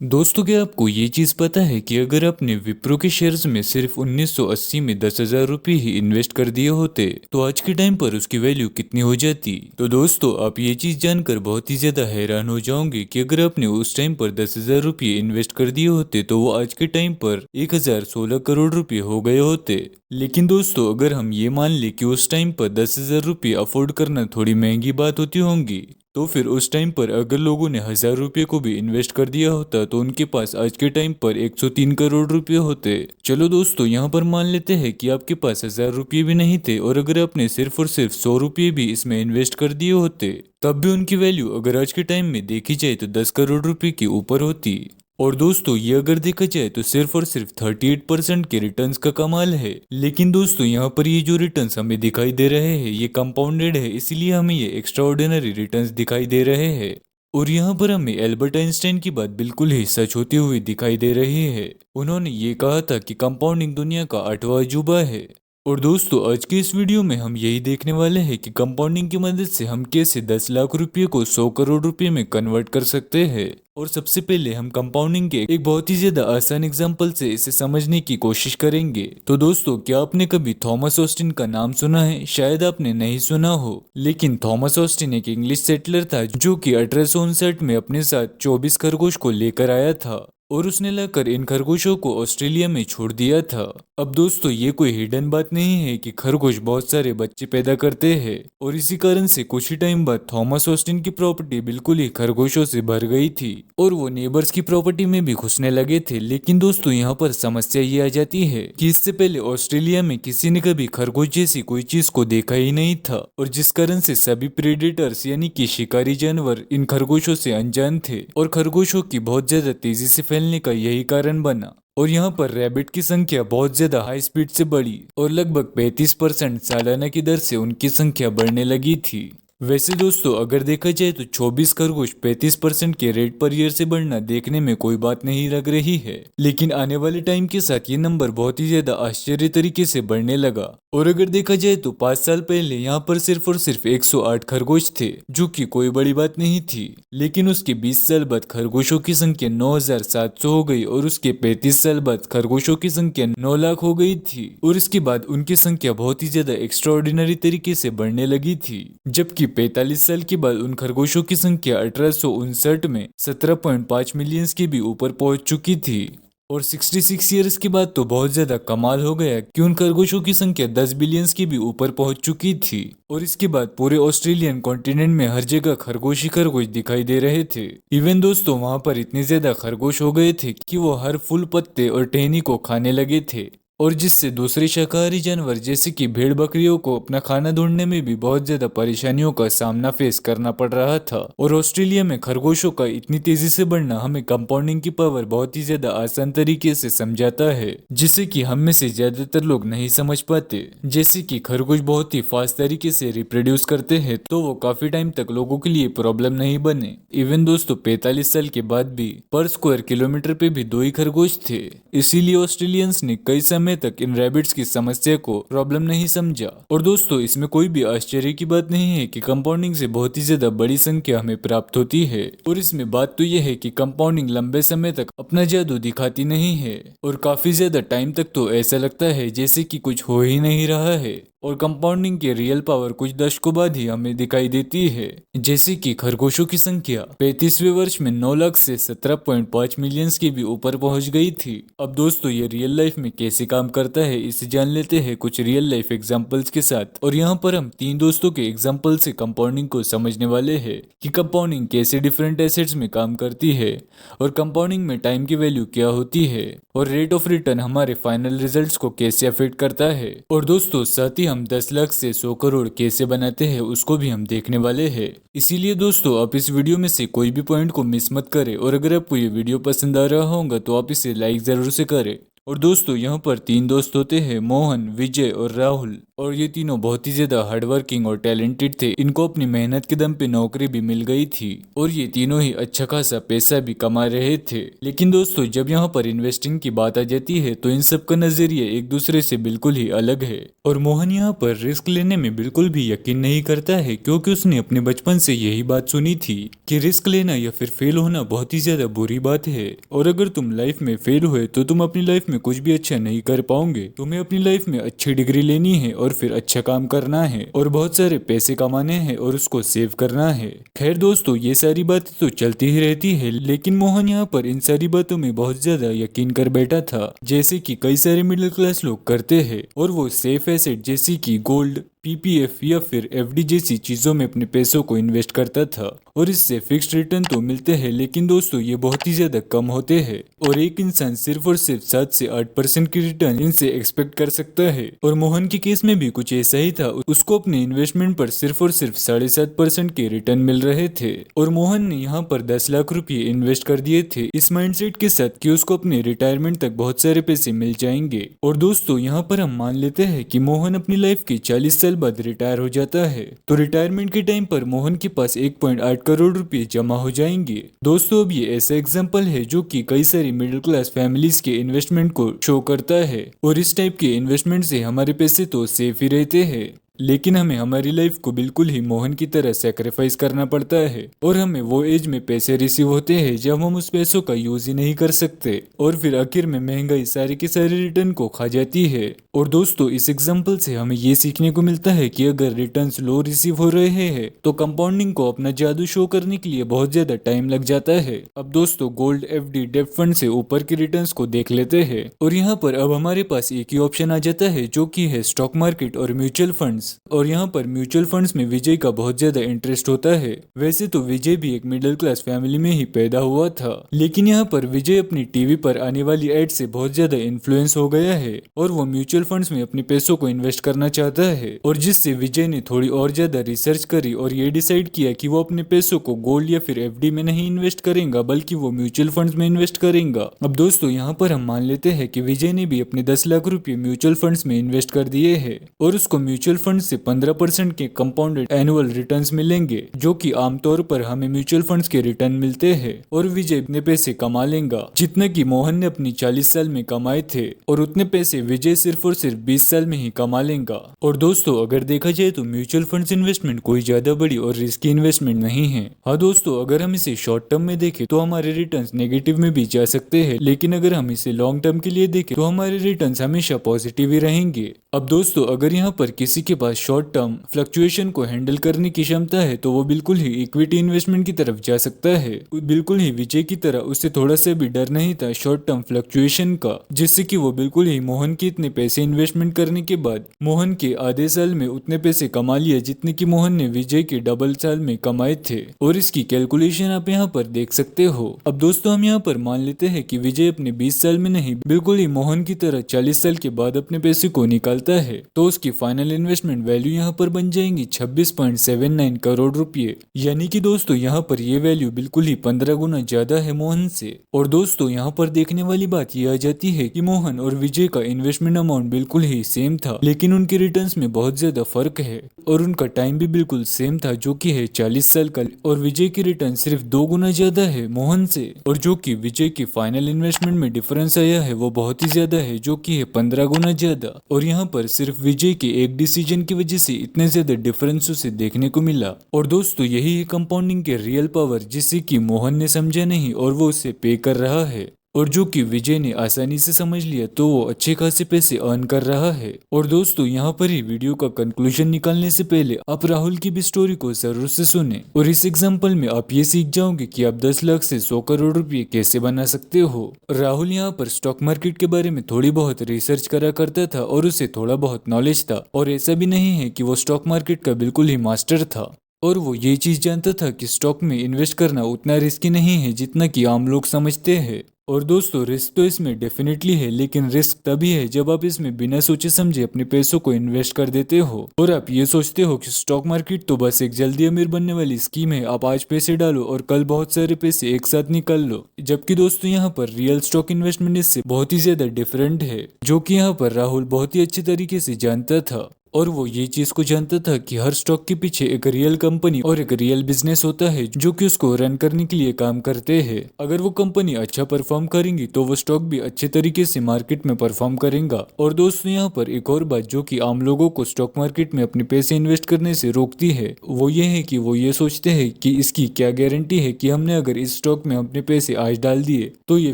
दोस्तों, क्या आपको ये चीज़ पता है कि अगर आपने विप्रो के शेयर्स में सिर्फ 1980 में 10,000 रुपये ही इन्वेस्ट कर दिए होते तो आज के टाइम पर उसकी वैल्यू कितनी हो जाती। तो दोस्तों, आप ये चीज़ जानकर बहुत ही ज़्यादा हैरान हो जाओगे कि अगर आपने उस टाइम पर 10,000 रुपये इन्वेस्ट कर दिए होते तो वो आज के टाइम पर 1,016 करोड़ रुपये हो गए होते। लेकिन दोस्तों, अगर हम ये मान लें कि उस टाइम पर 10,000 रुपये अफोर्ड करना थोड़ी महंगी बात होती होंगी, तो फिर उस टाइम पर अगर लोगों ने 1,000 रुपये को भी इन्वेस्ट कर दिया होता तो उनके पास आज के टाइम पर 103 करोड़ रुपए होते। चलो दोस्तों, यहाँ पर मान लेते हैं कि आपके पास 1,000 रुपये भी नहीं थे और अगर आपने सिर्फ और सिर्फ 100 रुपये भी इसमें इन्वेस्ट कर दिए होते तब भी उनकी वैल्यू अगर आज के टाइम में देखी जाए तो 10 करोड़ रुपए के ऊपर होती। और दोस्तों, ये अगर देखा जाए तो सिर्फ और सिर्फ 38% के रिटर्न्स का कमाल है। लेकिन दोस्तों, यहाँ पर ये जो रिटर्न्स हमें दिखाई दे रहे हैं ये कंपाउंडेड है, इसीलिए हमें ये एक्स्ट्रा ऑर्डिनरी रिटर्न्स दिखाई दे रहे हैं। और यहाँ पर हमें एल्बर्ट आइंस्टाइन की बात बिल्कुल ही सच होती हुई दिखाई दे रही है। उन्होंने ये कहा था कि कंपाउंडिंग दुनिया का 8वां अजूबा है। और दोस्तों, आज की इस वीडियो में हम यही देखने वाले हैं कि कंपाउंडिंग की मदद से हम कैसे 10 लाख रुपये को 100 करोड़ रुपये में कन्वर्ट कर सकते हैं। और सबसे पहले हम कंपाउंडिंग के एक बहुत ही ज्यादा आसान एग्जांपल से इसे समझने की कोशिश करेंगे। तो दोस्तों, क्या आपने कभी थॉमस ऑस्टिन का नाम सुना है? शायद आपने नहीं सुना हो, लेकिन थॉमस ऑस्टिन एक इंग्लिश सेटलर था जो कि 1859 में अपने साथ 24 खरगोश को लेकर आया था और उसने लाकर इन खरगोशों को ऑस्ट्रेलिया में छोड़ दिया था। अब दोस्तों, ये कोई हिडन बात नहीं है कि खरगोश बहुत सारे बच्चे पैदा करते हैं और इसी कारण से कुछ ही टाइम बाद थॉमस ऑस्टिन की प्रॉपर्टी बिल्कुल ही खरगोशों से भर गई थी और वो नेबर्स की प्रॉपर्टी में भी घुसने लगे थे। लेकिन दोस्तों, यहाँ पर समस्या ये आ जाती है कि इससे पहले ऑस्ट्रेलिया में किसी ने कभी खरगोश जैसी कोई चीज को देखा ही नहीं था और जिस कारण से सभी प्रेडेटर्स यानी कि शिकारी जानवर इन खरगोशों से अनजान थे और खरगोशों की बहुत ज्यादा तेजी से फैलने का यही कारण बना। और यहाँ पर रैबिट की संख्या बहुत ज्यादा हाई स्पीड से बढ़ी और लगभग 35% सालाना की दर से उनकी संख्या बढ़ने लगी थी। वैसे दोस्तों, अगर देखा जाए तो 24 खरगोश 35% के रेट पर ईयर से बढ़ना देखने में कोई बात नहीं लग रही है, लेकिन आने वाले टाइम के साथ ये नंबर बहुत ही ज्यादा आश्चर्य तरीके से बढ़ने लगा। और अगर देखा जाए तो 5 साल पहले यहाँ पर सिर्फ और सिर्फ 108 खरगोश थे, जो कि कोई बड़ी बात नहीं थी। लेकिन उसके 20 साल बाद खरगोशों की संख्या 9,700 हो गई और उसके 35 साल बाद खरगोशों की संख्या 9 लाख हो गई थी और इसके बाद उनकी संख्या बहुत ही ज्यादा एक्स्ट्राऑर्डिनरी तरीके से बढ़ने लगी थी। जबकि 45 साल के बाद उन खरगोशों की संख्या 1859 में 17.5 मिलियंस के भी ऊपर पहुंच चुकी थी। और 66 ईयर्स के बाद तो बहुत ज्यादा कमाल हो गया कि उन खरगोशों की संख्या 10 बिलियंस के भी ऊपर पहुंच चुकी थी। और इसके बाद पूरे ऑस्ट्रेलियन कॉन्टिनेंट में हर जगह खरगोश ही खरगोश दिखाई दे रहे थे। इवन दोस्तों, वहां पर इतने ज्यादा खरगोश हो गए थे कि वो हर फूल पत्ते और टहनी को खाने लगे थे और जिससे दूसरे शाकाहारी जानवर जैसे कि भेड़ बकरियों को अपना खाना ढूंढने में भी बहुत ज्यादा परेशानियों का सामना फेस करना पड़ रहा था। और ऑस्ट्रेलिया में खरगोशों का इतनी तेजी से बढ़ना हमें कंपाउंडिंग की पावर बहुत ही ज्यादा आसान तरीके से समझाता है, जिसे कि हम में से ज्यादातर लोग नहीं समझ पाते। जैसे कि खरगोश बहुत ही फास्ट तरीके से रिप्रोड्यूस करते हैं तो वो काफी टाइम तक लोगों के लिए प्रॉब्लम नहीं बने। इवन दोस्तों, 45 साल के बाद भी पर स्क्वायर किलोमीटर पे भी 2 ही खरगोश थे। इसीलिए ऑस्ट्रेलियंस ने कई समय तक इन रैबिट्स की समस्या को प्रॉब्लम नहीं समझा। और दोस्तों, इसमें कोई भी आश्चर्य की बात नहीं है कि कंपाउंडिंग से बहुत ही ज्यादा बड़ी संख्या हमें प्राप्त होती है। और इसमें बात तो यह है कि कंपाउंडिंग लंबे समय तक अपना जादू दिखाती नहीं है और काफी ज्यादा टाइम तक तो ऐसा लगता है जैसे कि कुछ हो ही नहीं रहा है। और कंपाउंडिंग की रियल पावर कुछ दशकों बाद ही हमें दिखाई देती है। जैसे कि खरगोशों की संख्या 35वें वर्ष में 9 लाख से 17.5 मिलियंस के भी ऊपर पहुंच गई थी। अब दोस्तों, ये रियल लाइफ में कैसे काम करता है इसे जान लेते हैं कुछ रियल लाइफ एग्जांपल्स के साथ। और यहाँ पर हम 3 दोस्तों के एग्जांपल से कंपाउंडिंग को समझने वाले हैं कि कंपाउंडिंग कैसे डिफरेंट एसेट्स में काम करती है और कंपाउंडिंग में टाइम की वैल्यू क्या होती है और रेट ऑफ रिटर्न हमारे फाइनल रिजल्ट्स को कैसे अफेक्ट करता है। और दोस्तों, साथ ही हम 10 लाख से 100 करोड़ कैसे बनाते हैं उसको भी हम देखने वाले हैं। इसीलिए दोस्तों, आप इस वीडियो में से कोई भी पॉइंट को मिस मत करें और अगर आपको ये वीडियो पसंद आ रहा होगा तो आप इसे लाइक जरूर से करें। और दोस्तों यहाँ पर 3 दोस्त होते हैं, मोहन, विजय और राहुल। और ये तीनों बहुत ही ज्यादा हार्डवर्किंग और टैलेंटेड थे। इनको अपनी मेहनत के दम पे नौकरी भी मिल गई थी और ये तीनों ही अच्छा खासा पैसा भी कमा रहे थे। लेकिन दोस्तों जब यहाँ पर इन्वेस्टिंग की बात आ जाती है तो इन सब का नजरिया एक दूसरे से बिल्कुल ही अलग है। और मोहन यहाँ पर रिस्क लेने में बिल्कुल भी यकीन नहीं करता है, क्योंकि उसने अपने बचपन से यही बात सुनी थी कि रिस्क लेना या फिर फेल होना बहुत ही ज्यादा बुरी बात है। और अगर तुम लाइफ में फेल हुए तो तुम अपनी लाइफ में कुछ भी अच्छा नहीं कर पाओगे। तुम्हें अपनी लाइफ में अच्छी डिग्री लेनी है और फिर अच्छा काम करना है और बहुत सारे पैसे कमाने हैं और उसको सेव करना है। खैर दोस्तों ये सारी बातें तो चलती ही रहती है, लेकिन मोहन यहाँ पर इन सारी बातों में बहुत ज्यादा यकीन कर बैठा था, जैसे कि कई सारे मिडिल क्लास लोग करते हैं। और वो सेफ एसेट जैसे कि गोल्ड, पीपीएफ या फिर एफडी जैसी चीजों में अपने पैसों को इन्वेस्ट करता था और इससे फिक्स्ड रिटर्न तो मिलते हैं, लेकिन दोस्तों ये बहुत ही ज्यादा कम होते हैं और एक इंसान सिर्फ और सिर्फ 7 से 8% की रिटर्न इनसे एक्सपेक्ट कर सकता है। और मोहन के केस में भी कुछ ऐसा ही था। उसको अपने इन्वेस्टमेंट पर सिर्फ और सिर्फ 7.5% के रिटर्न मिल रहे थे और मोहन ने यहाँ पर 10 लाख रुपए इन्वेस्ट कर दिए थे इस माइंडसेट के साथ कि उसको अपने रिटायरमेंट तक बहुत सारे पैसे मिल जाएंगे। और दोस्तों यहाँ पर हम मान लेते हैं कि मोहन अपनी लाइफ के 40 साल बाद रिटायर हो जाता है, तो रिटायरमेंट के टाइम पर मोहन के पास 1.8 करोड़ रुपए जमा हो जाएंगे। दोस्तों अब ये ऐसा एग्जांपल है जो कि कई सारी मिडिल क्लास फैमिलीज के इन्वेस्टमेंट को शो करता है। और इस टाइप के इन्वेस्टमेंट से हमारे पैसे तो सेफ ही रहते हैं, लेकिन हमें हमारी लाइफ को बिल्कुल ही मोहन की तरह सेक्रीफाइस करना पड़ता है और हमें वो एज में पैसे रिसीव होते हैं जब हम उस पैसों का यूज ही नहीं कर सकते और फिर आखिर में महंगाई सारे के सारे रिटर्न को खा जाती है। और दोस्तों इस एग्जाम्पल से हमें ये सीखने को मिलता है कि अगर रिटर्न्स लो रिसीव हो रहे हैं तो कंपाउंडिंग को अपना जादू शो करने के लिए बहुत ज्यादा टाइम लग जाता है। अब दोस्तों गोल्ड, एफडी, डेब्ट फंड से ऊपर के रिटर्न्स को देख लेते हैं और यहाँ पर अब हमारे पास एक ही ऑप्शन आ जाता है जो कि है स्टॉक मार्केट और म्यूचुअल फंड्स। और यहाँ पर म्यूचुअल फंड्स में विजय का बहुत ज्यादा इंटरेस्ट होता है। वैसे तो विजय भी एक मिडिल क्लास फैमिली में ही पैदा हुआ था, लेकिन यहाँ पर विजय अपनी टीवी पर आने वाली एड से बहुत ज्यादा इन्फ्लुएंस हो गया है और वो म्यूचुअल फंड्स में अपने पैसों को इन्वेस्ट करना चाहता है। और जिससे विजय ने थोड़ी और ज्यादा रिसर्च करी और ये डिसाइड किया कि वो अपने पैसों को गोल्ड या फिर एफडी में नहीं इन्वेस्ट करेगा, बल्कि वो म्यूचुअल फंड्स में इन्वेस्ट करेगा। अब दोस्तों यहाँ पर हम मान लेते हैं कि विजय ने भी अपने 10 लाख रुपए म्यूचुअल फंड्स में इन्वेस्ट कर दिए हैं और उसको म्यूचुअल फंड से 15% के कंपाउंडेड एनुअल रिटर्न्स मिलेंगे, जो कि आमतौर पर हमें म्यूचुअल फंड्स के रिटर्न मिलते हैं। और विजय इतने पैसे कमा लेगा जितने कि मोहन ने अपनी 40 साल में कमाए थे और उतने पैसे विजय सिर्फ और सिर्फ 20 साल में ही कमा लेगा। और दोस्तों अगर देखा जाए तो म्यूचुअल फंड्स इन्वेस्टमेंट कोई ज्यादा बड़ी और रिस्की इन्वेस्टमेंट नहीं है। हाँ दोस्तों अगर हम इसे शॉर्ट टर्म में देखें तो हमारे रिटर्न्स नेगेटिव में भी जा सकते हैं, लेकिन अगर हम इसे लॉन्ग टर्म के लिए देखें तो हमारे रिटर्न्स हमेशा पॉजिटिव ही रहेंगे। अब दोस्तों अगर यहाँ पर किसी के पास शॉर्ट टर्म फ्लक्चुएशन को हैंडल करने की क्षमता है तो वो बिल्कुल ही इक्विटी इन्वेस्टमेंट की तरफ जा सकता है। बिल्कुल ही विजय की तरह उससे थोड़ा सा भी डर नहीं था शॉर्ट टर्म फ्लक्चुएशन का, जिससे कि वो बिल्कुल ही मोहन के इतने पैसे इन्वेस्टमेंट करने के बाद मोहन के आधे साल में उतने पैसे कमा लिए जितने कि मोहन ने विजय के डबल साल में कमाए थे। और इसकी कैलकुलेशन आप यहाँ पर देख सकते हो। अब दोस्तों हम यहाँ पर मान लेते हैं कि विजय अपने 20 साल में नहीं बिल्कुल ही मोहन की तरह 40 साल के बाद अपने पैसे को निकालता है, तो उसकी फाइनल इन्वेस्टमेंट वैल्यू यहाँ पर बन जाएंगी 26.79 करोड़ रुपए। यानी कि दोस्तों यहाँ पर ये वैल्यू बिल्कुल ही 15 गुना ज्यादा है मोहन से। और दोस्तों यहाँ पर देखने वाली बात ये आ जाती है कि मोहन और विजय का इन्वेस्टमेंट अमाउंट बिल्कुल ही सेम था, लेकिन उनके रिटर्न्स में बहुत ज्यादा फर्क है और उनका टाइम भी बिल्कुल सेम था जो कि है 40 साल का। और विजय की रिटर्न सिर्फ 2 गुना ज्यादा है मोहन से, और जो कि विजय की फाइनल इन्वेस्टमेंट में डिफरेंस आया है वो बहुत ही ज्यादा है जो कि है 15 गुना ज्यादा। और यहाँ पर सिर्फ विजय के एक डिसीजन की वजह से इतने ज्यादा डिफरेंस उसे देखने को मिला। और दोस्तों यही है कंपाउंडिंग के रियल पावर, जिसे कि मोहन ने समझा नहीं और वो उसे पे कर रहा है, और जो कि विजय ने आसानी से समझ लिया तो वो अच्छे खासे पैसे अर्न कर रहा है। और दोस्तों यहाँ पर ही वीडियो का कंक्लूजन निकालने से पहले आप राहुल की भी स्टोरी को जरूर से सुने, और इस एग्जाम्पल में आप ये सीख जाओगे कि आप 10 लाख से 100 करोड़ रुपए कैसे बना सकते हो। राहुल यहाँ पर स्टॉक मार्केट के बारे में थोड़ी बहुत रिसर्च करा करता था और उसे थोड़ा बहुत नॉलेज था, और ऐसा भी नहीं है कि वो स्टॉक मार्केट का बिल्कुल ही मास्टर था। और वो ये चीज जानता था कि स्टॉक में इन्वेस्ट करना उतना रिस्की नहीं है जितना कि आम लोग समझते हैं। और दोस्तों रिस्क तो इसमें डेफिनेटली है, लेकिन रिस्क तभी है जब आप इसमें बिना सोचे समझे अपने पैसों को इन्वेस्ट कर देते हो और आप ये सोचते हो कि स्टॉक मार्केट तो बस एक जल्दी अमीर बनने वाली स्कीम है, आप आज पैसे डालो और कल बहुत सारे पैसे एक साथ निकाल लो। जबकि दोस्तों यहाँ पर रियल स्टॉक इन्वेस्टमेंट इससे बहुत ही ज्यादा डिफरेंट है, जो कि यहाँ पर राहुल बहुत ही अच्छे तरीके से जानता था। और वो ये चीज को जानता था कि हर स्टॉक के पीछे एक रियल कंपनी और एक रियल बिजनेस होता है जो कि उसको रन करने के लिए काम करते हैं। अगर वो कंपनी अच्छा परफॉर्म करेंगी तो वो स्टॉक भी अच्छे तरीके से मार्केट में परफॉर्म करेगा। और दोस्तों यहाँ पर एक और बात जो कि आम लोगों को स्टॉक मार्केट में अपने पैसे इन्वेस्ट करने से रोकती है वो ये है कि वो ये सोचते हैं कि इसकी क्या गारंटी है कि हमने अगर इस स्टॉक में अपने पैसे आज डाल दिए तो ये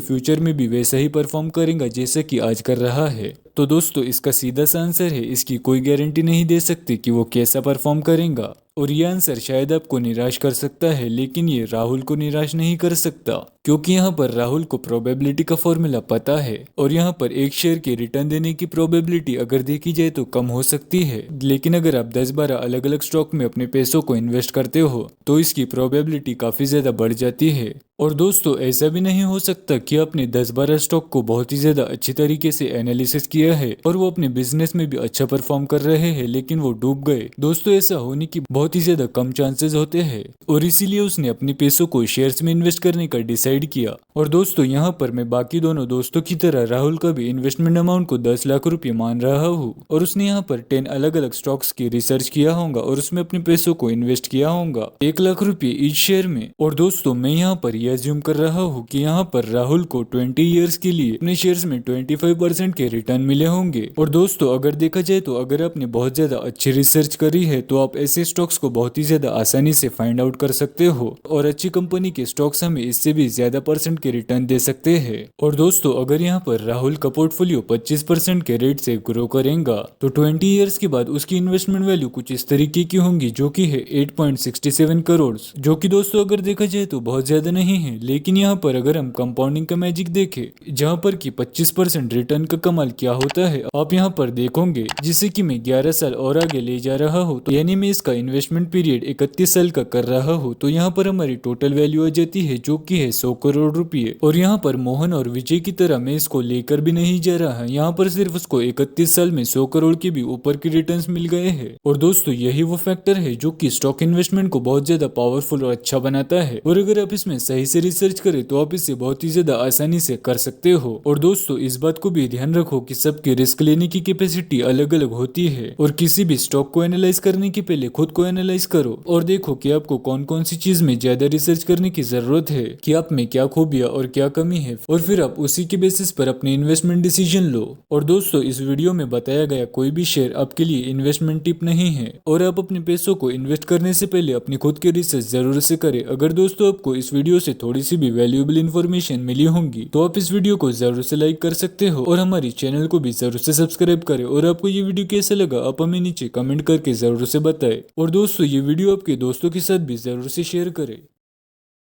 फ्यूचर में भी वैसा ही परफॉर्म करेगा जैसा कि आज कर रहा है। तो दोस्तों इसका सीधा सा आंसर है, इसकी कोई गारंटी नहीं दे सकती कि वो कैसा परफॉर्म करेगा। और ये आंसर शायद आपको निराश कर सकता है, लेकिन ये राहुल को निराश नहीं कर सकता, क्योंकि यहाँ पर राहुल को प्रोबेबिलिटी का फॉर्मूला पता है। और यहाँ पर एक शेयर के रिटर्न देने की प्रोबेबिलिटी अगर देखी जाए तो कम हो सकती है, लेकिन अगर आप 10-12 अलग अलग स्टॉक में अपने पैसों को इन्वेस्ट करते हो तो इसकी प्रोबेबिलिटी काफी ज्यादा बढ़ जाती है। और दोस्तों ऐसा भी नहीं हो सकता कि आपने 10-12 स्टॉक को बहुत ही ज्यादा अच्छी तरीके से एनालिसिस किया है और वो अपने बिजनेस में भी अच्छा परफॉर्म कर रहे हैं लेकिन वो डूब गए। दोस्तों ऐसा होने की बहुत ही ज्यादा कम चांसेस होते हैं और इसीलिए उसने अपने पैसों को शेयर्स में इन्वेस्ट करने का डिसाइड किया। और दोस्तों यहाँ पर मैं बाकी दोनों दोस्तों की तरह राहुल का भी इन्वेस्टमेंट अमाउंट को 10 लाख रुपए मान रहा हूँ और उसने यहाँ पर 10 अलग अलग स्टॉक्स की रिसर्च किया होगा और उसमें अपने पैसों को इन्वेस्ट किया होगा 1 लाख रुपए ईच शेयर में। और दोस्तों मैं यहाँ पर यह अज्यूम कर रहा हूँ कि यहाँ पर राहुल को 20 ईयर्स के लिए अपने शेयर्स में 25% के रिटर्न मिले होंगे। और दोस्तों अगर देखा जाए तो अगर आपने बहुत ज्यादा अच्छी रिसर्च करी है तो आप ऐसे स्टॉक्स को बहुत ही ज्यादा आसानी से फाइंड आउट कर सकते हो और अच्छी कंपनी के स्टॉक्स हमें इससे भी ज्यादा परसेंट के रिटर्न दे सकते हैं। और दोस्तों अगर यहाँ पर राहुल का पोर्टफोलियो 25% के रेट से ग्रो करेगा तो 20 ईयर्स के बाद उसकी इन्वेस्टमेंट वैल्यू कुछ इस तरीके की होंगी, जो कि है 8.67 करोड़, जो कि दोस्तों अगर देखा जाए तो बहुत ज्यादा नहीं है। लेकिन यहाँ पर अगर हम कंपाउंडिंग का मैजिक देखें जहाँ पर कि 25% रिटर्न का कमाल क्या होता है आप यहाँ पर देखोगे, जिसे कि मैं 11 साल और आगे ले जा रहा हूँ तो यानी मैं इसका इन्वेस्टमेंट पीरियड 31 साल का कर रहा हूँ तो यहाँ पर हमारी टोटल वैल्यू आ जाती है जो कि है 100 करोड़ रुपये। और यहाँ पर मोहन और विजय की तरह मैं इसको लेकर भी नहीं जा रहा, यहाँ पर सिर्फ उसको 31 साल में 100 करोड़ के भी ऊपर के रिटर्न्स मिल गए हैं। और दोस्तों यही वो फैक्टर है जो कि स्टॉक इन्वेस्टमेंट को बहुत ज्यादा पावरफुल और अच्छा बनाता है और अगर आप इसमें सही से रिसर्च करें तो आप इसे बहुत ही ज्यादा आसानी से कर सकते हो। और दोस्तों इस बात को भी ध्यान रखो कि सबकी रिस्क लेने की कैपेसिटी अलग अलग होती है और किसी भी स्टॉक को एनालाइज करने के पहले खुद को एनालाइज करो और देखो कि आपको कौन कौन सी चीज में ज्यादा रिसर्च करने की जरूरत है, कि आप में क्या खूबियां और क्या कमी है, और फिर आप उसी के बेसिस पर अपने इन्वेस्टमेंट डिसीजन लो। और दोस्तों इस वीडियो में बताया गया कोई भी शेयर आपके लिए इन्वेस्टमेंट टिप नहीं है और आप अपने पैसों को इन्वेस्ट करने से पहले अपनी खुद की रिसर्च जरूर से करें। अगर दोस्तों आपको इस वीडियो से थोड़ी सी भी वैल्यूएबल इन्फॉर्मेशन मिली होंगी तो आप इस वीडियो को जरूर से लाइक कर सकते हो और हमारी चैनल को भी जरूर से सब्सक्राइब करें। और आपको ये वीडियो कैसा लगा आप हमें नीचे कमेंट करके जरूर से बताएं और दोस्तों ये वीडियो आपके दोस्तों के साथ भी जरूर से शेयर करें।